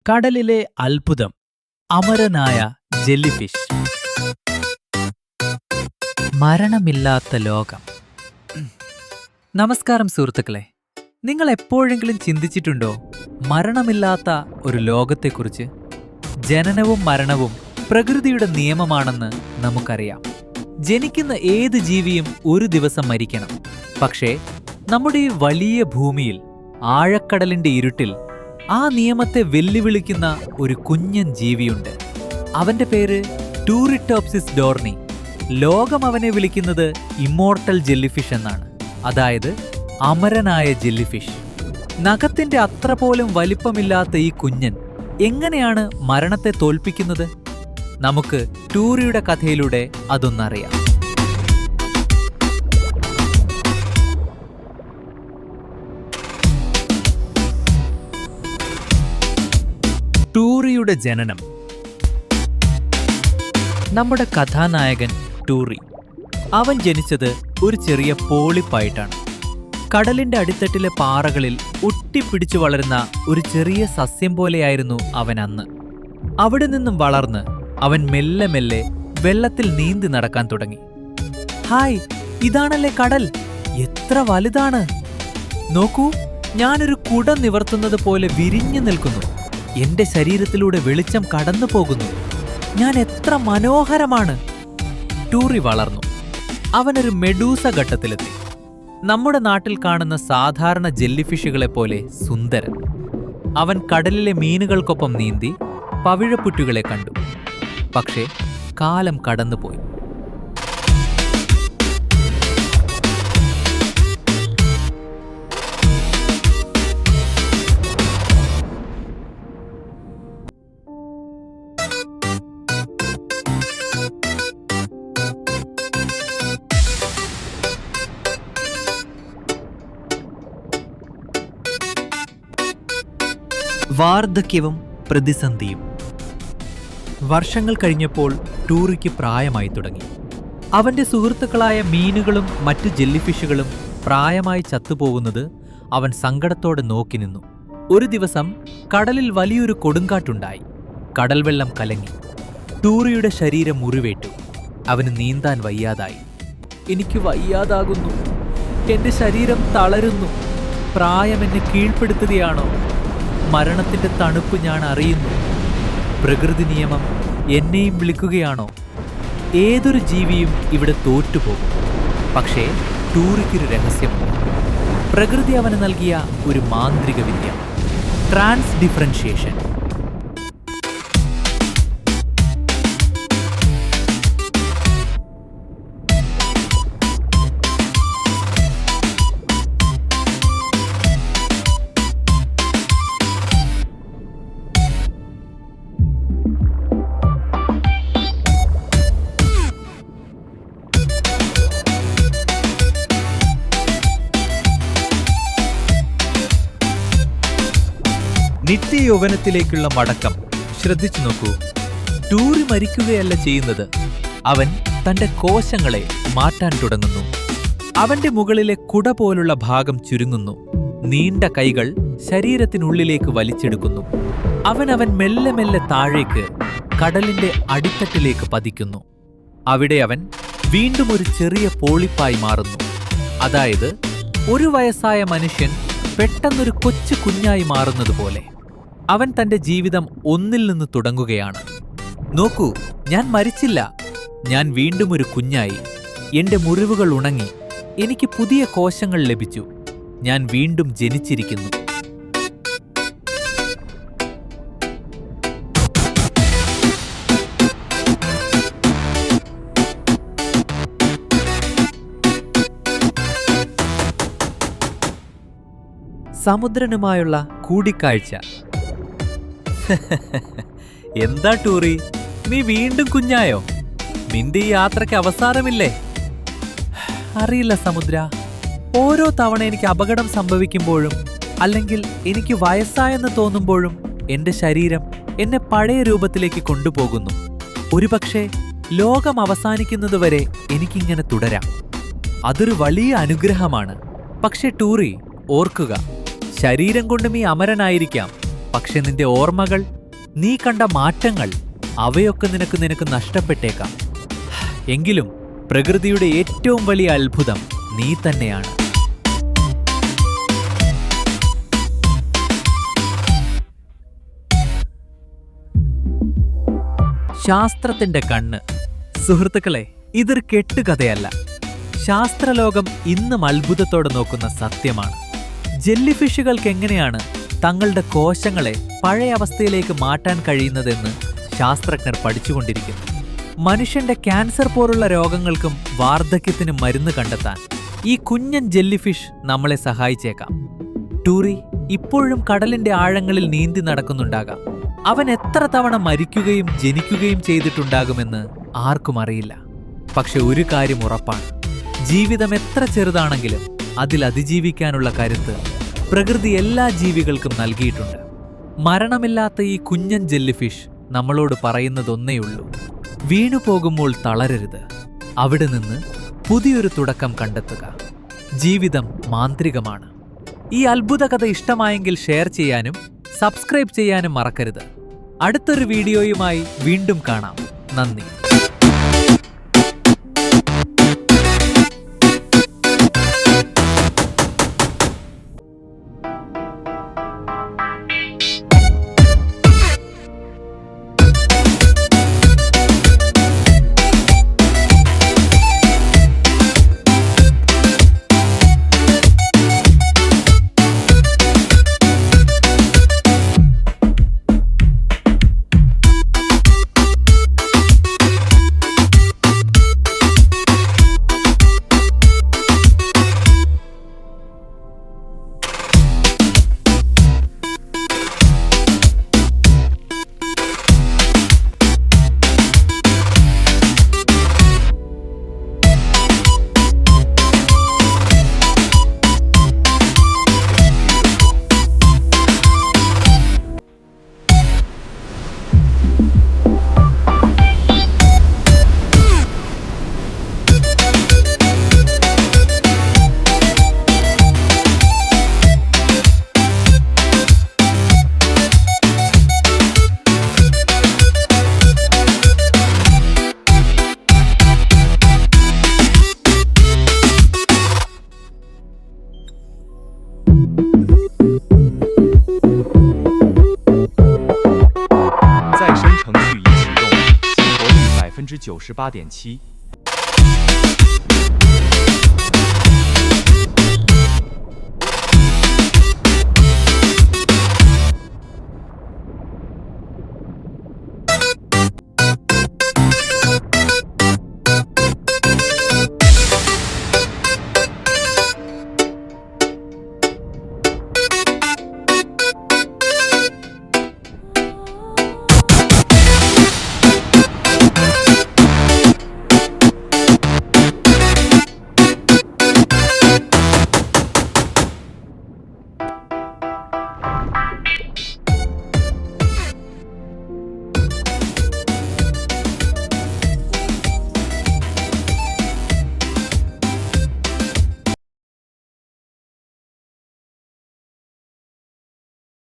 കടലിലെ അത്ഭുതം. അമരനായ ജെല്ലിഫിഷ്. മരണമില്ലാത്ത ലോകം. നമസ്കാരം സുഹൃത്തുക്കളെ. നിങ്ങൾ എപ്പോഴെങ്കിലും ചിന്തിച്ചിട്ടുണ്ടോ മരണമില്ലാത്ത ഒരു ലോകത്തെക്കുറിച്ച്? ജനനവും മരണവും പ്രകൃതിയുടെ നിയമമാണെന്ന് നമുക്കറിയാം. ജനിക്കുന്ന ഏത് ജീവിയും ഒരു ദിവസം മരിക്കണം. പക്ഷേ നമ്മുടെ ഈ വലിയ ഭൂമിയിൽ, ആഴക്കടലിന്റെ ഇരുട്ടിൽ ആ നിയമത്തെ വെല്ലുവിളിക്കുന്ന ഒരു കുഞ്ഞൻ ജീവിയുണ്ട്. അവന്റെ പേര് ടൂറിറ്റോപ്സിസ് ഡോർണി. ലോകം അവനെ വിളിക്കുന്നത് ഇമ്മോർട്ടൽ ജെല്ലിഫിഷ് എന്നാണ്, അതായത് അമരനായ ജെല്ലിഫിഷ്. നഖത്തിന്റെ അത്ര പോലും വലിപ്പമില്ലാത്ത ഈ കുഞ്ഞൻ എങ്ങനെയാണ് മരണത്തെ തോൽപ്പിക്കുന്നത്? നമുക്ക് ടൂറിയുടെ കഥയിലൂടെ അതൊന്നറിയാം. ടൂറിയുടെ ജനനം. നമ്മുടെ കഥാനായകൻ ടൂറി. അവൻ ജനിച്ചത് ഒരു ചെറിയ പോളിപ്പായിട്ടാണ്. കടലിന്റെ അടിത്തട്ടിലെ പാറകളിൽ ഒട്ടിപ്പിടിച്ചു വളരുന്ന ഒരു ചെറിയ സസ്യം പോലെയായിരുന്നു അവൻ അന്ന്. അവിടെ നിന്നും വളർന്ന് അവൻ മെല്ലെ മെല്ലെ വെള്ളത്തിൽ നീന്തി നടക്കാൻ തുടങ്ങി. ഹായ്, ഇതാണല്ലേ കടൽ? എത്ര വലുതാണ്! നോക്കൂ, ഞാനൊരു കുട നിവർത്തുന്നത് പോലെ വിരിഞ്ഞു നിൽക്കുന്നു. എന്റെ ശരീരത്തിലൂടെ വെളിച്ചം കടന്നു പോകുന്നു. ഞാൻ എത്ര മനോഹരമാണ്! ടൂറി വളർന്നു. അവനൊരു മെഡൂസ ഘട്ടത്തിലെത്തി. നമ്മുടെ നാട്ടിൽ കാണുന്ന സാധാരണ ജെല്ലിഫിഷുകളെ പോലെ സുന്ദരൻ. അവൻ കടലിലെ മീനുകൾക്കൊപ്പം നീന്തി പവിഴപ്പുറ്റുകളെ കണ്ടു. പക്ഷേ കാലം കടന്നുപോയി. വാർദ്ധക്യവും പ്രതിസന്ധിയും. വർഷങ്ങൾ കഴിഞ്ഞപ്പോൾ ടൂറിക്ക് പ്രായമായി തുടങ്ങി. അവന്റെ സുഹൃത്തുക്കളായ മീനുകളും മറ്റു ജെല്ലിഫിഷുകളും പ്രായമായി ചത്തുപോകുന്നത് അവൻ സങ്കടത്തോടെ നോക്കി നിന്നു. ഒരു ദിവസം കടലിൽ വലിയൊരു കൊടുങ്കാറ്റുണ്ടായി. കടൽ വെള്ളം കലങ്ങി. ടൂറിയുടെ ശരീരം മുറിവേറ്റു. അവന് നീന്താൻ വയ്യാതായി. എനിക്ക് വയ്യാതാകുന്നു. എന്റെ ശരീരം തളരുന്നു. പ്രായം എന്നെ കീഴ്പ്പെടുത്തുകയാണോ? മരണത്തിന്റെ തണുപ്പ് ഞാൻ അറിയുന്നു. പ്രകൃതി നിയമം എന്നെയും വിളിക്കുകയാണോ? ഏതൊരു ജീവിയും ഇവിടെ തോറ്റുപോകും. പക്ഷേ ടൂറിക്കൊരു രഹസ്യമുണ്ട്. പ്രകൃതി അവന് നൽകിയ ഒരു മാന്ത്രിക വിദ്യ, ട്രാൻസ് ഡിഫറൻഷിയേഷൻ. നിത്യയൗവനത്തിലേക്കുള്ള മടക്കം. ശ്രദ്ധിച്ചു നോക്കൂ. ടൂറി മരിക്കുകയല്ല ചെയ്യുന്നത്. അവൻ തന്റെ കോശങ്ങളെ മാറ്റാൻ തുടങ്ങുന്നു. അവന്റെ മുകളിലെ കുട പോലുള്ള ഭാഗം ചുരുങ്ങുന്നു. നീണ്ട കൈകൾ ശരീരത്തിനുള്ളിലേക്ക് വലിച്ചെടുക്കുന്നു. അവൻ മെല്ലെ മെല്ലെ താഴേക്ക് കടലിന്റെ അടിത്തട്ടിലേക്ക് പതിക്കുന്നു. അവിടെ അവൻ വീണ്ടും ഒരു ചെറിയ പോളിപ്പായി മാറുന്നു. അതായത് ഒരു വയസ്സായ മനുഷ്യൻ പെട്ടെന്നൊരു കൊച്ചു കുഞ്ഞായി മാറുന്നത് പോലെ. അവൻ തന്റെ ജീവിതം ഒന്നിൽ നിന്ന് തുടങ്ങുകയാണ്. നോക്കൂ, ഞാൻ മരിച്ചില്ല. ഞാൻ വീണ്ടും ഒരു കുഞ്ഞായി. എന്റെ മുറിവുകൾ ഉണങ്ങി. എനിക്ക് പുതിയ കോശങ്ങൾ ലഭിച്ചു. ഞാൻ വീണ്ടും ജനിച്ചിരിക്കുന്നു. സമുദ്രനുമായുള്ള കൂടിക്കാഴ്ച. എന്താ ടൂറി, നീ വീണ്ടും കുഞ്ഞായോ? നിന്റെ ഈ യാത്രയ്ക്ക് അവസാനമില്ലേ? അറിയില്ല സമുദ്ര. ഓരോ തവണ എനിക്ക് അപകടം സംഭവിക്കുമ്പോഴും അല്ലെങ്കിൽ എനിക്ക് വയസ്സായെന്ന് തോന്നുമ്പോഴും എന്റെ ശരീരം എന്നെ പഴയ രൂപത്തിലേക്ക് കൊണ്ടുപോകുന്നു. ഒരുപക്ഷെ ലോകം അവസാനിക്കുന്നതുവരെ എനിക്കിങ്ങനെ തുടരാം. അതൊരു വലിയ അനുഗ്രഹമാണ്. പക്ഷെ ടൂറി, ഓർക്കുക, ശരീരം കൊണ്ടും ഈ അമരനായിരിക്കാം, പക്ഷെ നിന്റെ ഓർമ്മകൾ, നീ കണ്ട മാറ്റങ്ങൾ, അവയൊക്കെ നിനക്ക് നഷ്ടപ്പെട്ടേക്കാം. എങ്കിലും പ്രകൃതിയുടെ ഏറ്റവും വലിയ അത്ഭുതം നീ തന്നെയാണ്. ശാസ്ത്രത്തിന്റെ കണ്ണ്. സുഹൃത്തുക്കളെ, ഇതൊരു കെട്ടുകഥയല്ല. ശാസ്ത്രലോകം ഇന്നും അത്ഭുതത്തോടെ നോക്കുന്ന സത്യമാണ്. ജെല്ലിഫിഷുകൾക്ക് എങ്ങനെയാണ് തങ്ങളുടെ കോശങ്ങളെ പഴയ അവസ്ഥയിലേക്ക് മാറ്റാൻ കഴിയുന്നതെന്ന് ശാസ്ത്രജ്ഞർ പഠിച്ചുകൊണ്ടിരിക്കുന്നു. മനുഷ്യന്റെ ക്യാൻസർ പോലുള്ള രോഗങ്ങൾക്കും വാർദ്ധക്യത്തിനും മരുന്ന് കണ്ടെത്താൻ ഈ കുഞ്ഞൻ ജെല്ലിഫിഷ് നമ്മളെ സഹായിച്ചേക്കാം. ടൂറി ഇപ്പോഴും കടലിന്റെ ആഴങ്ങളിൽ നീന്തി നടക്കുന്നുണ്ടാകാം. അവൻ എത്ര തവണ മരിക്കുകയും ജനിക്കുകയും ചെയ്തിട്ടുണ്ടാകുമെന്ന് ആർക്കും അറിയില്ല. പക്ഷെ ഒരു കാര്യം ഉറപ്പാണ്, ജീവിതം എത്ര ചെറുതാണെങ്കിലും അതിൽ അതിജീവിക്കാനുള്ള കരുത്ത് പ്രകൃതി എല്ലാ ജീവികൾക്കും നൽകിയിട്ടുണ്ട്. മരണമില്ലാത്ത ഈ കുഞ്ഞൻ ജെല്ലിഫിഷ് നമ്മളോട് പറയുന്നതൊന്നേയുള്ളൂ: വീണുപോകുമ്പോൾ തളരരുത്, അവിടെ നിന്ന് പുതിയൊരു തുടക്കം കണ്ടെത്തുക. ജീവിതം മാന്ത്രികമാണ്. ഈ അത്ഭുത കഥ ഇഷ്ടമായെങ്കിൽ ഷെയർ ചെയ്യാനും സബ്സ്ക്രൈബ് ചെയ്യാനും മറക്കരുത്. അടുത്തൊരു വീഡിയോയുമായി വീണ്ടും കാണാം. നന്ദി.98.7%。